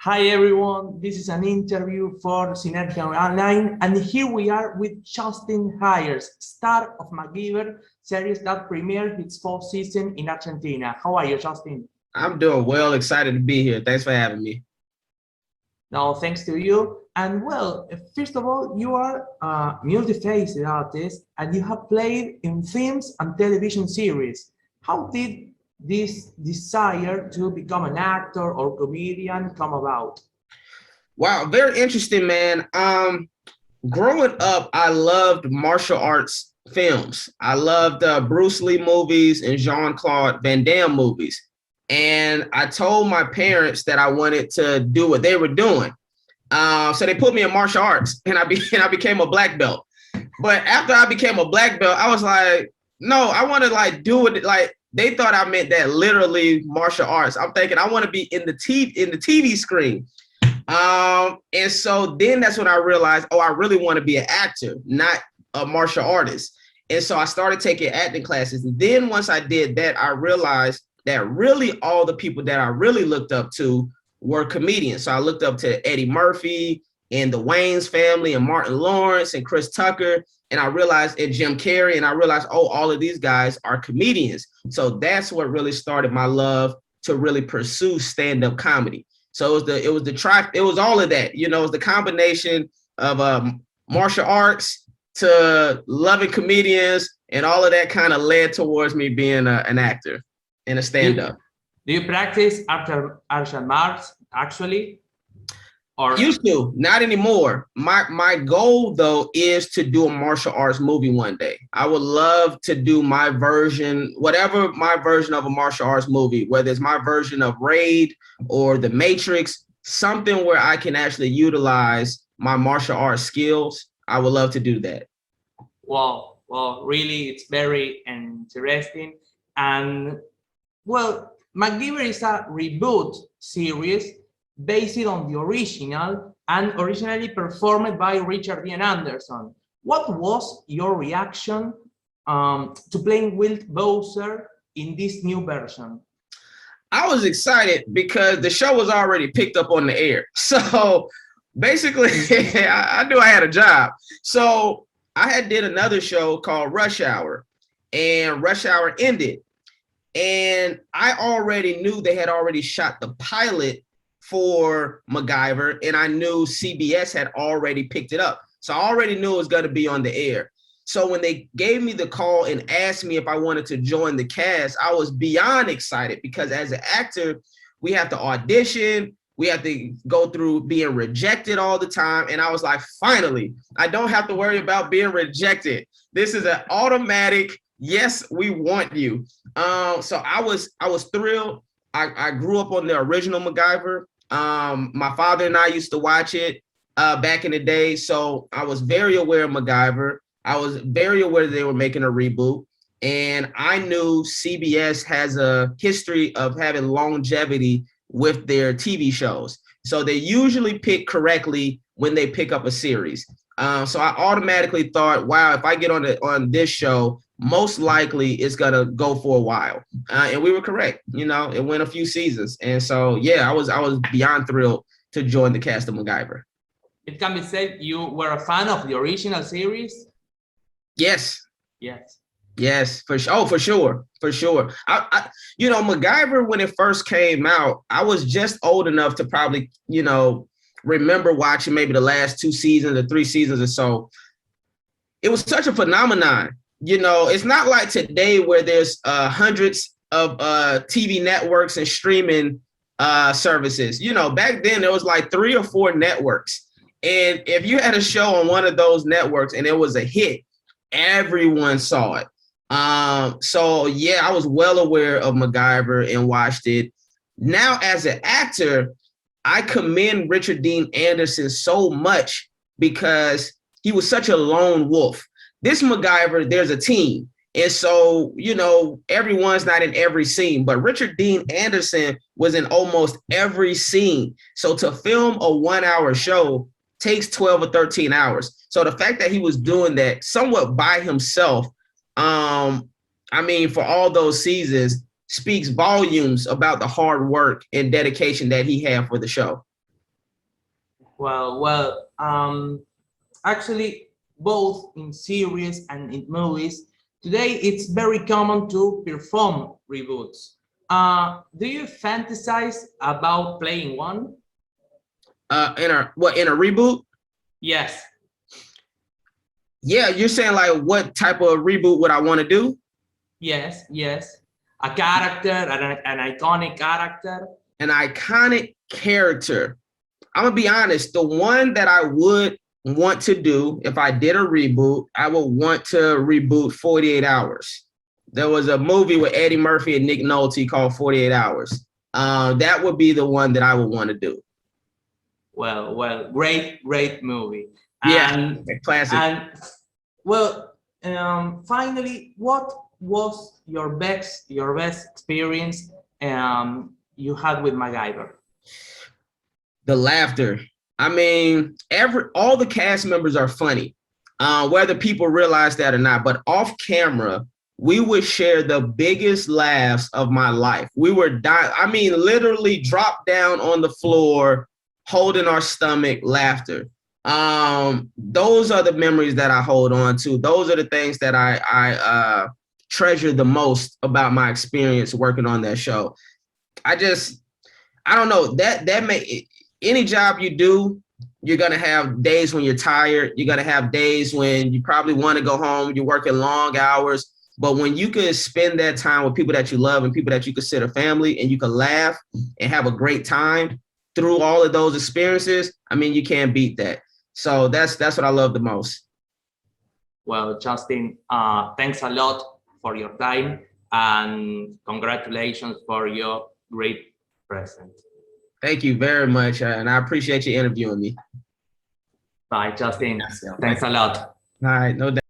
Hi everyone, this is an interview for Synergia Online, and here we are with Justin Hires, star of MacGyver series that premiered its fourth season in Argentina. How are you, Justin? I'm doing well, excited to be here. Thanks for having me. No, thanks to you. And well, first of all, you are a multi-faced artist and you have played in films and television series. How did this desire to become an actor or comedian come about? Wow, very interesting, man. Growing up, I loved martial arts films. I loved Bruce Lee movies and Jean-Claude Van Damme movies. And I told my parents that I wanted to do what they were doing. So they put me in martial arts and I became a black belt. But after I became a black belt, I was like, no, I want to do it like they thought I meant that literally martial arts. I'm thinking I want to be in the TV screen. And so then that's when I realized, oh, I really want to be an actor, not a martial artist. And so I started taking acting classes. And then once I did that, I realized that really all the people that I really looked up to were comedians. So I looked up to Eddie Murphy and the Wayans family and Martin Lawrence and Chris Tucker. And I realized, and Jim Carrey, and I realized, oh, all of these guys are comedians. So that's what really started my love to really pursue stand-up comedy. So it was all of that, it was the combination of martial arts to loving comedians, and all of that kind of led towards me being an actor and a stand-up. Do you practice martial arts actually? Or used to, not anymore. My goal though is to do a martial arts movie one day. I would love to do my version, whatever my version of a martial arts movie, whether it's my version of Raid or The Matrix, something where I can actually utilize my martial arts skills. I would love to do that. Well, really, it's very interesting. And well, MacGyver is a reboot series based on the original and originally performed by Richard Dean Anderson. What was your reaction to playing Wilt Bozer in this new version? I was excited because the show was already picked up on the air. So basically, I knew I had a job. So I did another show called Rush Hour, and Rush Hour ended. And I already knew they had already shot the pilot for MacGyver, and I knew CBS had already picked it up. So I already knew it was going to be on the air. So when they gave me the call and asked me if I wanted to join the cast, I was beyond excited because as an actor, we have to audition. We have to go through being rejected all the time. And I was like, finally, I don't have to worry about being rejected. This is an automatic, yes, we want you. So I was thrilled. I grew up on the original MacGyver. My father and I used to watch it back in the day. So I was very aware of MacGyver. I was very aware that they were making a reboot. And I knew CBS has a history of having longevity with their TV shows. So they usually pick correctly when they pick up a series. So I automatically thought, wow, if I get on this show, most likely it's gonna go for a while. And we were correct. It went a few seasons. And so, yeah, I was beyond thrilled to join the cast of MacGyver. It can be said you were a fan of the original series? Yes. Yes, for sure. Oh, for sure. I MacGyver, when it first came out, I was just old enough to probably, remember watching maybe the last 2 seasons or 3 seasons or so. It was such a phenomenon. It's not like today where there's hundreds of TV networks and streaming services. Back then there was like 3 or 4 networks. And if you had a show on one of those networks and it was a hit, everyone saw it. So yeah, I was well aware of MacGyver and watched it. Now, as an actor, I commend Richard Dean Anderson so much because he was such a lone wolf. This MacGyver, there's a team. And so, everyone's not in every scene, but Richard Dean Anderson was in almost every scene. So to film a 1-hour show takes 12 or 13 hours. So the fact that he was doing that somewhat by himself, for all those seasons, speaks volumes about the hard work and dedication that he had for the show. Actually, both in series and in movies, today it's very common to perform reboots. Do you fantasize about playing one? In a reboot? Yes. Yeah, you're saying like what type of reboot would I want to do? Yes. A character, an iconic character. An iconic character. I'm gonna be honest, the one that I would want to do if I did a reboot, I would want to reboot 48 Hours. There was a movie with Eddie Murphy and Nick Nolte called 48 Hours. That would be the one that I would want to do. Well, great movie. Yeah, classic. And finally, what was your best experience you had with MacGyver? The laughter. I mean, all the cast members are funny, whether people realize that or not. But off camera, we would share the biggest laughs of my life. We were dying. I mean, literally drop down on the floor, holding our stomach, laughter. Those are the memories that I hold on to. Those are the things that I treasure the most about my experience working on that show. I don't know, any job you do, you're going to have days when you're tired. You're going to have days when you probably want to go home. You're working long hours. But when you could spend that time with people that you love and people that you consider family, and you can laugh and have a great time through all of those experiences, I mean, you can't beat that. So that's what I love the most. Well, Justin, thanks a lot for your time, and congratulations for your great present. Thank you very much, and I appreciate you interviewing me. Bye, Justin. Thanks a lot. All right, no doubt.